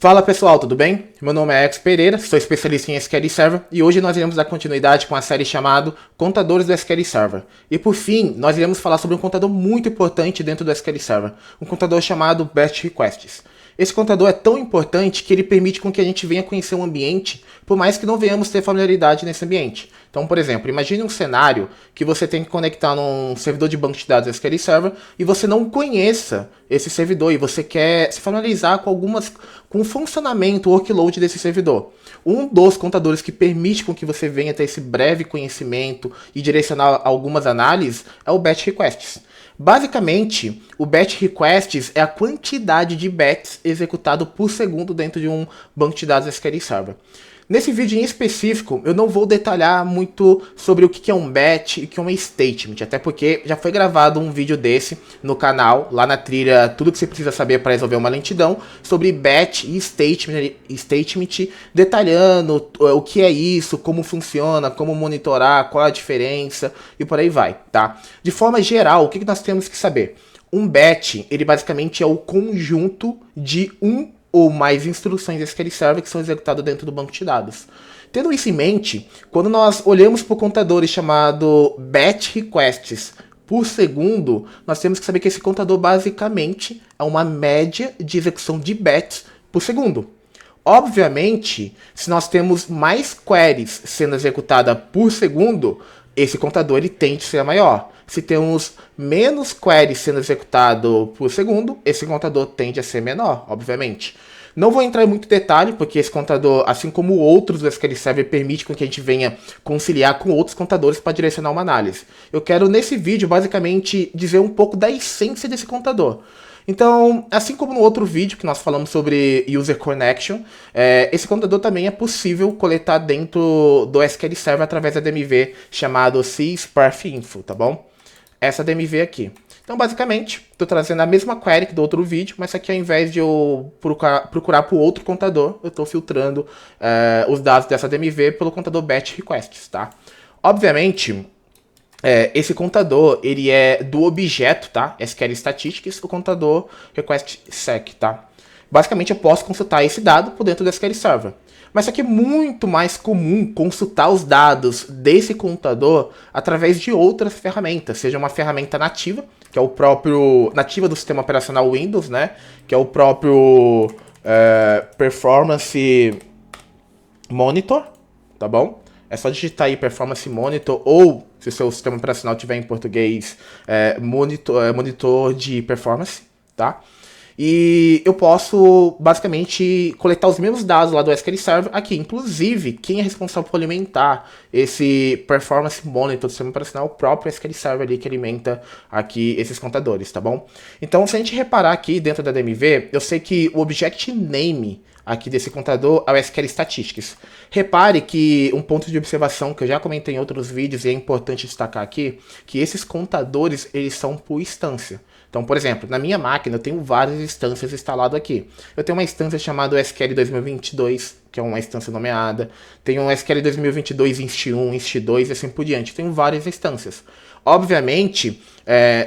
Fala pessoal, tudo bem? Meu nome é Alex Pereira, sou especialista em SQL Server e hoje nós iremos dar continuidade com a série chamada Contadores do SQL Server. E por fim, nós iremos falar sobre um contador muito importante dentro do SQL Server, um contador chamado Batch Requests. Esse contador é tão importante que ele permite com que a gente venha conhecer um ambiente, por mais que não venhamos ter familiaridade nesse ambiente. Então, por exemplo, imagine um cenário que você tem que conectar num servidor de banco de dados SQL Server e você não conheça esse servidor e você quer se familiarizar com o funcionamento, o workload desse servidor. Um dos contadores que permite com que você venha ter esse breve conhecimento e direcionar algumas análises é o Batch Requests. Basicamente, o Batch Requests é a quantidade de batches executado por segundo dentro de um banco de dados SQL Server. Nesse vídeo em específico, eu não vou detalhar muito sobre o que é um batch e o que é um statement, até porque já foi gravado um vídeo desse no canal, lá na trilha Tudo que você precisa saber para resolver uma lentidão, sobre batch e statement, detalhando o que é isso, como funciona, como monitorar, qual a diferença e por aí vai, tá? De forma geral, o que nós temos que saber? Um batch, ele basicamente é o conjunto de ou mais instruções SQL Server que são executadas dentro do banco de dados. Tendo isso em mente, quando nós olhamos para o contador chamado Batch Requests por segundo, nós temos que saber que esse contador basicamente é uma média de execução de batches por segundo. Obviamente, se nós temos mais queries sendo executadas por segundo, esse contador ele tende a ser maior. Se temos menos queries sendo executado por segundo, esse contador tende a ser menor, obviamente. Não vou entrar em muito detalhe, porque esse contador, assim como outros do SQL Server, permite que a gente venha conciliar com outros contadores para direcionar uma análise. Eu quero, nesse vídeo, basicamente, dizer um pouco da essência desse contador. Então, assim como no outro vídeo que nós falamos sobre User Connection, esse contador também é possível coletar dentro do SQL Server através da DMV chamado sysparfinfo, tá bom? Essa DMV aqui. Então, basicamente, estou trazendo a mesma query que do outro vídeo, mas aqui ao invés de eu procurar por outro contador, eu estou filtrando os dados dessa DMV pelo contador Batch Requests, tá? Obviamente, esse contador, ele é do objeto, tá? SQL Statistics, o contador request_sec, tá? Basicamente, eu posso consultar esse dado por dentro do SQL Server. Mas aqui é muito mais comum consultar os dados desse contador através de outras ferramentas, seja uma ferramenta nativa, que é o próprio nativa do sistema operacional Windows, né? Que é o próprio Performance Monitor, tá bom? É só digitar aí Performance Monitor ou, se o seu sistema operacional tiver em português, monitor de performance, tá? E eu posso, basicamente, coletar os mesmos dados lá do SQL Server aqui. Inclusive, quem é responsável por alimentar esse Performance Monitor do sistema operacional é o próprio SQL Server ali que alimenta aqui esses contadores, tá bom? Então, se a gente reparar aqui dentro da DMV, eu sei que o Object Name aqui desse contador é o SQL Statistics. Repare que um ponto de observação que eu já comentei em outros vídeos e é importante destacar aqui, que esses contadores, eles são por instância. Então, por exemplo, na minha máquina eu tenho várias instâncias instaladas aqui. Eu tenho uma instância chamada SQL 2022, que é uma instância nomeada. Tenho um SQL 2022 inst1, inst2 e assim por diante. Eu tenho várias instâncias. Obviamente,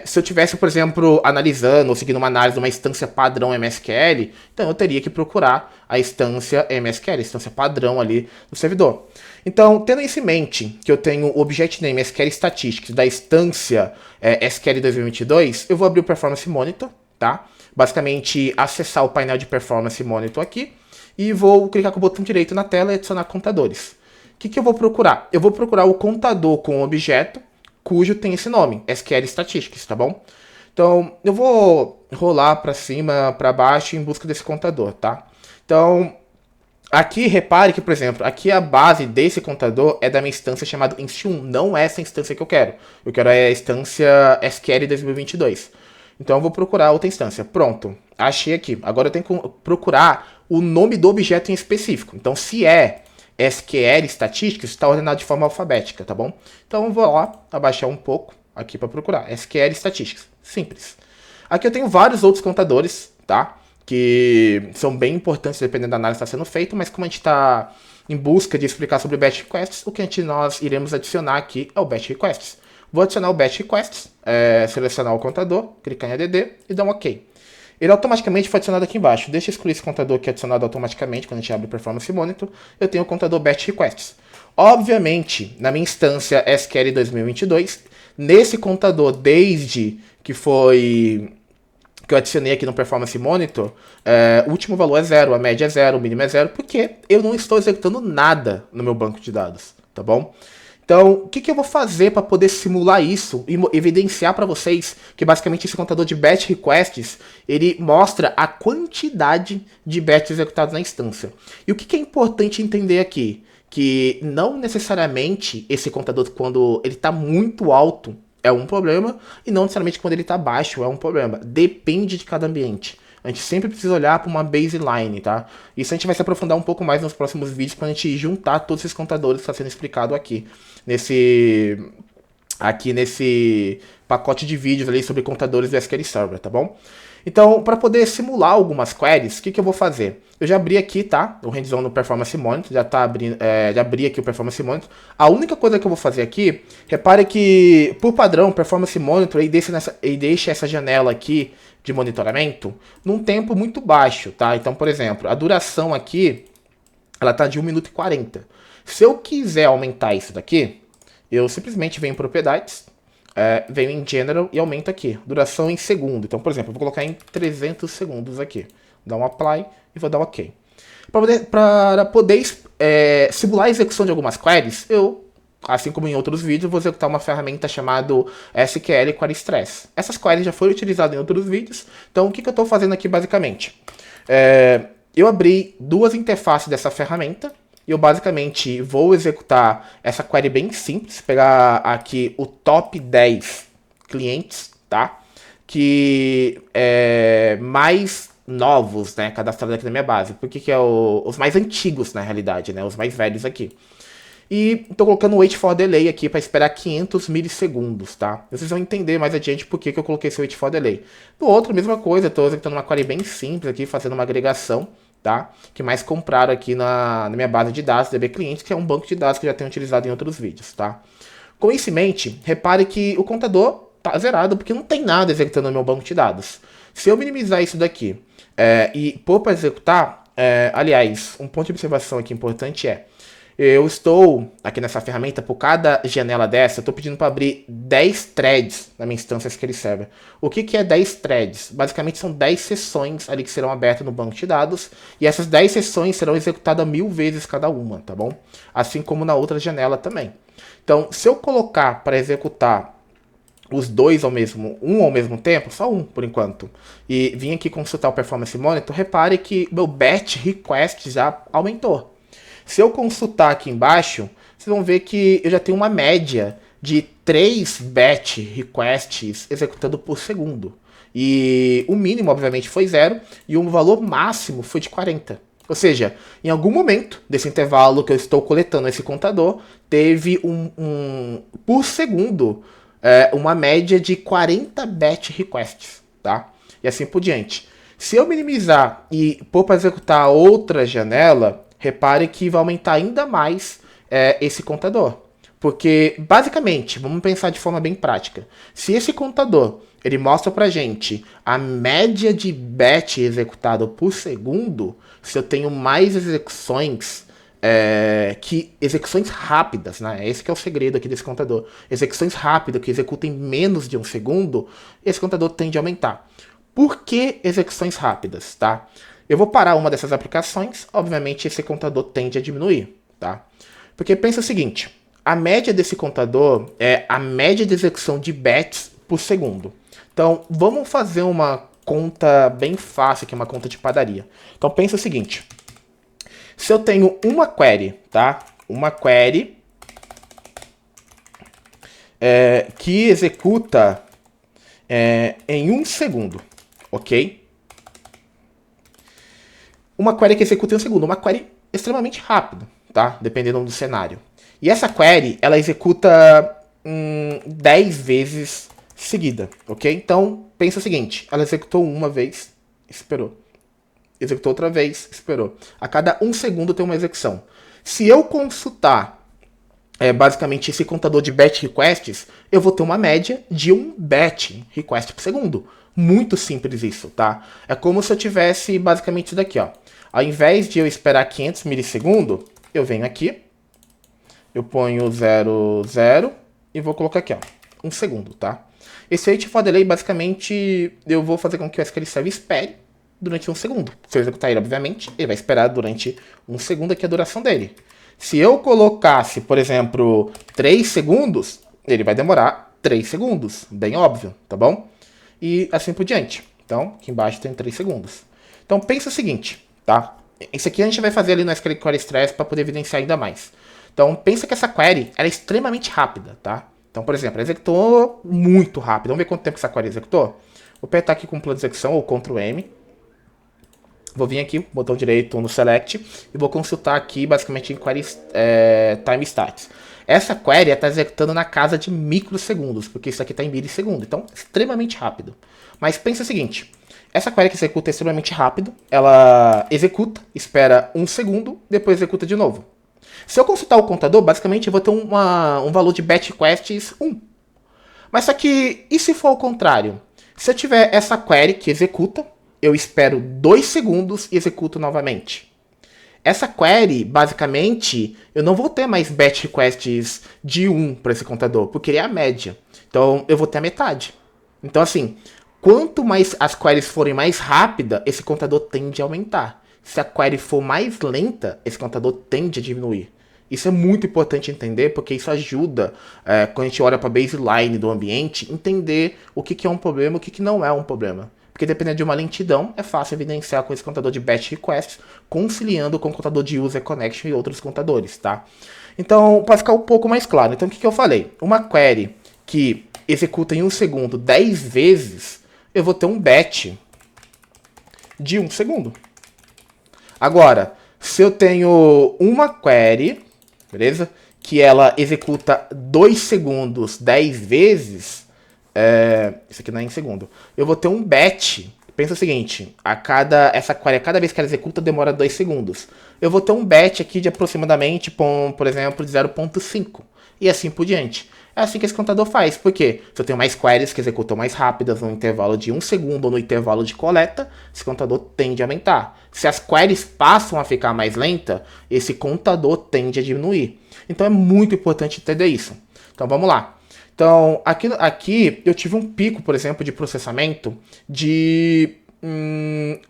se eu tivesse, por exemplo, analisando ou seguindo uma análise de uma instância padrão MSQL, então eu teria que procurar a instância MSQL, a instância padrão ali do servidor. Então, tendo isso em mente, que eu tenho o Object Name SQL Statistics da instância SQL 2022, eu vou abrir o Performance Monitor, tá? Basicamente, acessar o painel de Performance Monitor aqui e vou clicar com o botão direito na tela e adicionar contadores. O que eu vou procurar? Eu vou procurar o contador com objeto cujo tem esse nome, SQL Statistics, tá bom? Então, eu vou rolar para cima, para baixo em busca desse contador, tá? Então, aqui, repare que, por exemplo, aqui a base desse contador é da minha instância chamada inst1. Não é essa instância que eu quero. Eu quero a instância SQL 2022. Então, eu vou procurar outra instância. Pronto, achei aqui. Agora eu tenho que procurar o nome do objeto em específico. Então, se é SQL Statistics, está ordenado de forma alfabética, tá bom? Então, eu vou lá, abaixar um pouco aqui para procurar. SQL Statistics. Simples. Aqui eu tenho vários outros contadores, tá? Que são bem importantes dependendo da análise que está sendo feita, mas como a gente está em busca de explicar sobre Batch Requests, o que nós iremos adicionar aqui é o Batch Requests. Vou adicionar o Batch Requests, selecionar o contador, clicar em ADD e dar um OK. ele automaticamente foi adicionado aqui embaixo. Deixa eu excluir esse contador que é adicionado automaticamente quando a gente abre o Performance Monitor. Eu tenho o contador Batch Requests. Obviamente, na minha instância SQL 2022, nesse contador, desde que eu adicionei aqui no Performance Monitor, o último valor é 0, a média é 0, o mínimo é 0, porque eu não estou executando nada no meu banco de dados, tá bom? Então, o que eu vou fazer para poder simular isso e evidenciar para vocês que basicamente esse contador de batch requests, ele mostra a quantidade de batches executados na instância. E o que é importante entender aqui? Que não necessariamente esse contador, quando ele está muito alto, é um problema, e não necessariamente quando ele está baixo é um problema. Depende de cada ambiente. A gente sempre precisa olhar para uma baseline, tá? Isso a gente vai se aprofundar um pouco mais nos próximos vídeos quando a gente juntar todos esses contadores que está sendo explicado aqui. Nesse pacote de vídeos ali sobre contadores do SQL Server, tá bom? Então, para poder simular algumas queries, o que eu vou fazer? Eu já abri aqui, tá? O hands-on no Performance Monitor, já abri aqui o Performance Monitor. A única coisa que eu vou fazer aqui, repare que, por padrão, o Performance Monitor ele deixa essa janela aqui de monitoramento num tempo muito baixo, tá? Então, por exemplo, a duração aqui, ela tá de 1 minuto e 40. Se eu quiser aumentar isso daqui, eu simplesmente venho em propriedades, venho em General e aumento aqui. Duração em segundo. Então, por exemplo, eu vou colocar em 300 segundos aqui. Vou dar um Apply e vou dar OK. Para poder simular a execução de algumas queries, eu, assim como em outros vídeos, vou executar uma ferramenta chamada SQL Query Stress. Essas queries já foram utilizadas em outros vídeos. Então, o que eu estou fazendo aqui basicamente? Eu abri duas interfaces dessa ferramenta. E eu basicamente vou executar essa query bem simples, pegar aqui o top 10 clientes, tá? Que mais novos, né, cadastrados aqui na minha base. Porque que é os mais antigos, na realidade, né? Os mais velhos aqui. E estou colocando o wait for delay aqui para esperar 500 milissegundos, tá? Vocês vão entender mais adiante por que eu coloquei esse wait for delay. No outro, mesma coisa, estou executando uma query bem simples aqui, fazendo uma agregação, tá? Que mais compraram aqui na minha base de dados, DB Clientes, que é um banco de dados que eu já tenho utilizado em outros vídeos, tá? Com isso em mente, repare que o contador tá zerado, porque não tem nada executando no meu banco de dados. Se eu minimizar isso daqui e pôr para executar, aliás, um ponto de observação aqui importante eu estou, aqui nessa ferramenta, por cada janela dessa, eu estou pedindo para abrir 10 threads na minha instância SQL Server. O que é 10 threads? Basicamente são 10 sessões ali que serão abertas no banco de dados, e essas 10 sessões serão executadas 1000 vezes cada uma, tá bom? Assim como na outra janela também. Então, se eu colocar para executar os dois ao mesmo tempo, só um por enquanto, e vim aqui consultar o Performance Monitor, repare que meu batch request já aumentou. Se eu consultar aqui embaixo, vocês vão ver que eu já tenho uma média de 3 batch requests executando por segundo. E o mínimo, obviamente, foi 0 e o valor máximo foi de 40. Ou seja, em algum momento desse intervalo que eu estou coletando esse contador, teve por segundo uma média de 40 batch requests, tá? E assim por diante. Se eu minimizar e pôr para executar outra janela, repare que vai aumentar ainda mais esse contador. Porque, basicamente, vamos pensar de forma bem prática. Se esse contador ele mostra pra gente a média de batch executado por segundo, se eu tenho mais execuções, execuções rápidas, né? Esse que é o segredo aqui desse contador. Execuções rápidas que executem menos de um segundo, esse contador tende a aumentar. Por que execuções rápidas, tá? Eu vou parar uma dessas aplicações, obviamente esse contador tende a diminuir, tá? Porque pensa o seguinte, a média desse contador é a média de execução de batches por segundo. Então, vamos fazer uma conta bem fácil, que é uma conta de padaria. Então, pensa o seguinte, se eu tenho uma query, tá? Uma query que executa em 1 segundo, ok? Uma query que executa em 1 segundo, uma query extremamente rápida, tá? Dependendo do cenário. E essa query, ela executa 10 vezes seguida, ok? Então, pensa o seguinte, ela executou uma vez, esperou. Executou outra vez, esperou. A cada 1 segundo tem uma execução. Se eu consultar basicamente esse contador de batch requests, eu vou ter uma média de um batch request por segundo. Muito simples isso, tá? É como se eu tivesse basicamente isso daqui, ó. Ao invés de eu esperar 500 milissegundos, eu venho aqui, eu ponho 0,0 e vou colocar aqui, ó, 1 segundo, tá? Esse wait for delay, basicamente, eu vou fazer com que o SQL Server espere durante 1 segundo. Se eu executar ele, obviamente, ele vai esperar durante 1 segundo, que é a duração dele. Se eu colocasse, por exemplo, 3 segundos, ele vai demorar 3 segundos, bem óbvio, tá bom? E assim por diante. Então, aqui embaixo tem 3 segundos. Então, pensa o seguinte, tá? Isso aqui a gente vai fazer ali no SQL Query Stress para poder evidenciar ainda mais. Então, pensa que essa query ela é extremamente rápida, tá? Então, por exemplo, ela executou muito rápido. Vamos ver quanto tempo essa query executou? Vou apertar aqui com o plano de execução, ou Ctrl M. Vou vir aqui, botão direito no Select, e vou consultar aqui, basicamente, em Query Time Stats. Essa query está executando na casa de microsegundos, porque isso aqui está em milissegundo. Então, extremamente rápido. Mas pensa o seguinte, essa query que executa extremamente rápido, ela executa, espera 1 segundo, depois executa de novo. Se eu consultar o contador, basicamente eu vou ter um valor de batch requests 1. Mas só que, e se for o contrário? Se eu tiver essa query que executa, eu espero 2 segundos e executo novamente. Essa query, basicamente, eu não vou ter mais batch requests de 1 para esse contador, porque ele é a média. Então, eu vou ter a metade. Então, assim, quanto mais as queries forem mais rápidas, esse contador tende a aumentar. Se a query for mais lenta, esse contador tende a diminuir. Isso é muito importante entender, porque isso ajuda, quando a gente olha para a baseline do ambiente, entender o que é um problema e o que não é um problema. Porque dependendo de uma lentidão, é fácil evidenciar com esse contador de batch requests, conciliando com o contador de user connection e outros contadores, tá? Então, para ficar um pouco mais claro, então o que eu falei? Uma query que executa em 1 segundo 10 vezes, eu vou ter um batch de 1 segundo. Agora, se eu tenho uma query, beleza? Que ela executa 2 segundos 10 vezes, isso aqui não é em segundo, eu vou ter um batch. Pensa o seguinte, essa query, cada vez que ela executa, demora 2 segundos. Eu vou ter um batch aqui de aproximadamente, por exemplo, de 0,5. E assim por diante. É assim que esse contador faz. Por quê? Se eu tenho mais queries que executam mais rápidas no intervalo de 1 segundo ou no intervalo de coleta, esse contador tende a aumentar. Se as queries passam a ficar mais lenta, esse contador tende a diminuir. Então é muito importante entender isso. Então vamos lá. Então, aqui eu tive um pico, por exemplo, de processamento de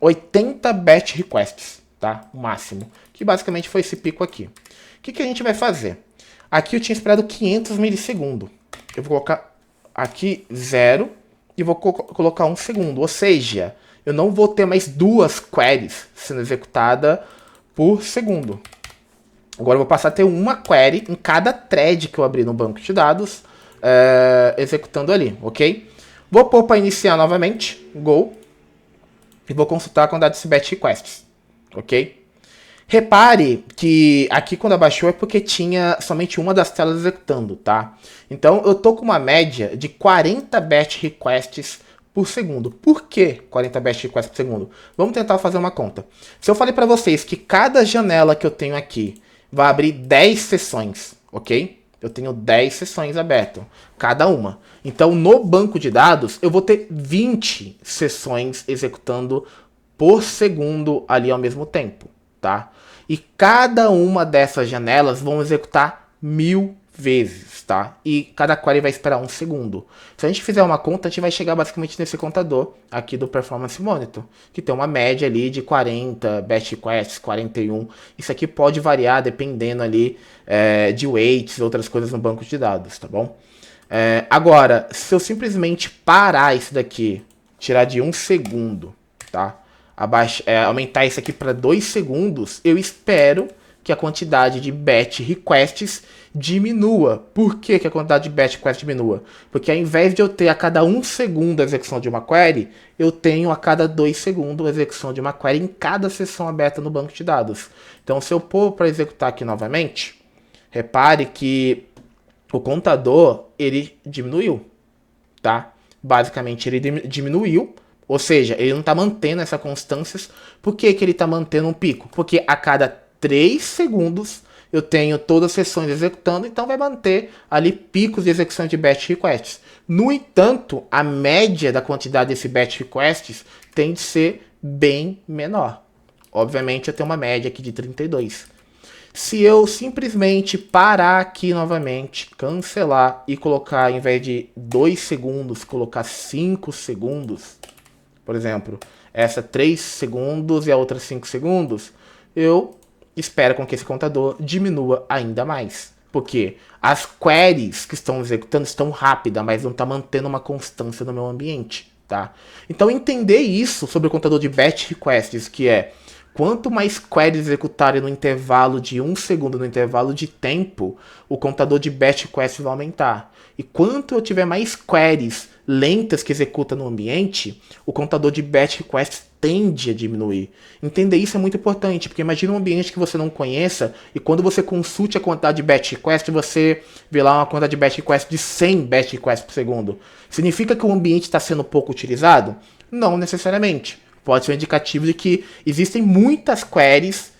80 batch requests, tá? O máximo. Que basicamente foi esse pico aqui. O que a gente vai fazer? Aqui eu tinha esperado 500 milissegundos. Eu vou colocar aqui 0 e vou colocar 1 segundo. Ou seja, eu não vou ter mais 2 queries sendo executada por segundo. Agora eu vou passar a ter uma query em cada thread que eu abrir no banco de dados, executando ali, ok? Vou pôr para iniciar novamente, go, e vou consultar a quantidade de batch requests, ok? Repare que aqui quando abaixou é porque tinha somente uma das telas executando, tá? Então eu tô com uma média de 40 batch requests por segundo. Por que 40 batch requests por segundo? Vamos tentar fazer uma conta. Se eu falei para vocês que cada janela que eu tenho aqui vai abrir 10 sessões, ok? Eu tenho 10 sessões abertas, cada uma. Então, no banco de dados, eu vou ter 20 sessões executando por segundo ali ao mesmo tempo, tá? E cada uma dessas janelas vão executar 1000 vezes, tá? E cada query vai esperar 1 segundo. Se a gente fizer uma conta, a gente vai chegar basicamente nesse contador aqui do Performance Monitor, que tem uma média ali de 40 batch requests, 41. Isso aqui pode variar dependendo ali de weights e outras coisas no banco de dados, tá bom? Agora, se eu simplesmente parar isso daqui, tirar de 1 segundo, tá? Aumentar isso aqui para 2 segundos, eu espero que a quantidade de batch requests diminua. Por que a quantidade de batch requests diminua? Porque ao invés de eu ter a cada 1 segundo a execução de uma query, eu tenho a cada 2 segundos a execução de uma query em cada sessão aberta no banco de dados. Então, se eu pôr para executar aqui novamente, repare que o contador, ele diminuiu, tá? Basicamente, ele diminuiu. Ou seja, ele não está mantendo essa constância. Por que ele está mantendo um pico? Porque a cada 3 segundos eu tenho todas as sessões executando, então vai manter ali picos de execução de batch requests. No entanto, a média da quantidade desse batch requests tem de ser bem menor. Obviamente eu tenho uma média aqui de 32. Se eu simplesmente parar aqui novamente, cancelar e colocar, em vez de 2 segundos, colocar 5 segundos, por exemplo, essa 3 segundos e a outra 5 segundos, eu espero com que esse contador diminua ainda mais. Porque as queries que estão executando estão rápidas, mas não está mantendo uma constância no meu ambiente, tá? Então entender isso sobre o contador de batch requests, que é quanto mais queries executarem no intervalo de 1 segundo, no intervalo de tempo, o contador de batch requests vai aumentar. E quanto eu tiver mais queries lentas que executa no ambiente, o contador de batch requests tende a diminuir. Entender isso é muito importante, porque imagina um ambiente que você não conheça e quando você consulte a quantidade de batch requests, você vê lá uma quantidade de batch requests de 100 batch requests por segundo. Significa que o ambiente está sendo pouco utilizado? Não necessariamente. Pode ser um indicativo de que existem muitas queries,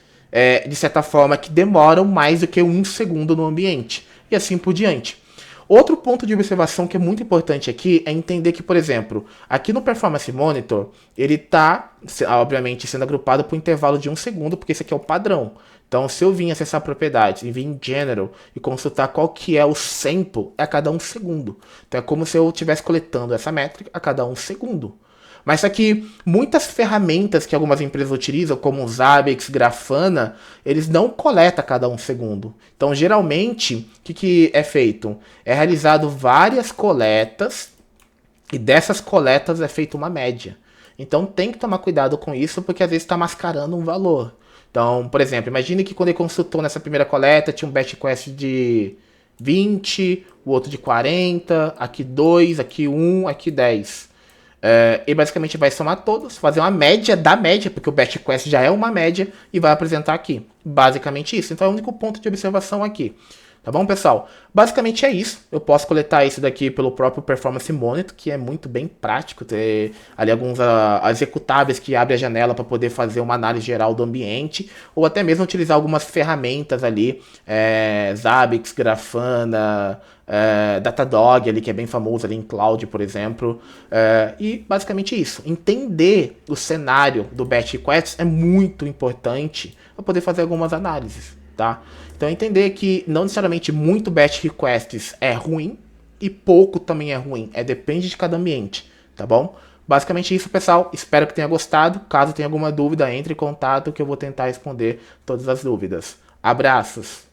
de certa forma, que demoram mais do que 1 segundo no ambiente. E assim por diante. Outro ponto de observação que é muito importante aqui é entender que, por exemplo, aqui no Performance Monitor, ele está, obviamente, sendo agrupado por intervalo de 1 segundo, porque esse aqui é o padrão. Então, se eu vim acessar propriedades e vir em General e consultar qual que é o sample, é a cada 1 segundo. Então, é como se eu estivesse coletando essa métrica a cada 1 segundo. Mas só que muitas ferramentas que algumas empresas utilizam, como o Zabbix, Grafana, eles não coletam a cada 1 segundo. Então, geralmente, o que é feito? É realizado várias coletas e dessas coletas é feita uma média. Então, tem que tomar cuidado com isso, porque às vezes está mascarando um valor. Então, por exemplo, imagine que quando ele consultou nessa primeira coleta, tinha um batch request de 20, o outro de 40, aqui 2, aqui 1, aqui 10. E basicamente vai somar todos, fazer uma média da média, porque o batch request já é uma média, e vai apresentar aqui. Basicamente isso. Então é o único ponto de observação aqui. Tá bom, pessoal? Basicamente é isso. Eu posso coletar isso daqui pelo próprio Performance Monitor, que é muito bem prático. Ter ali alguns executáveis que abrem a janela para poder fazer uma análise geral do ambiente, ou até mesmo utilizar algumas ferramentas ali, Zabbix, Grafana, Datadog, ali, que é bem famoso ali em cloud, por exemplo. E basicamente isso. Entender o cenário do batch requests é muito importante para poder fazer algumas análises. Tá? Então entender que não necessariamente muito batch requests é ruim e pouco também é ruim. Depende de cada ambiente, tá bom? Basicamente isso, pessoal. Espero que tenha gostado. Caso tenha alguma dúvida, entre em contato que eu vou tentar responder todas as dúvidas. Abraços!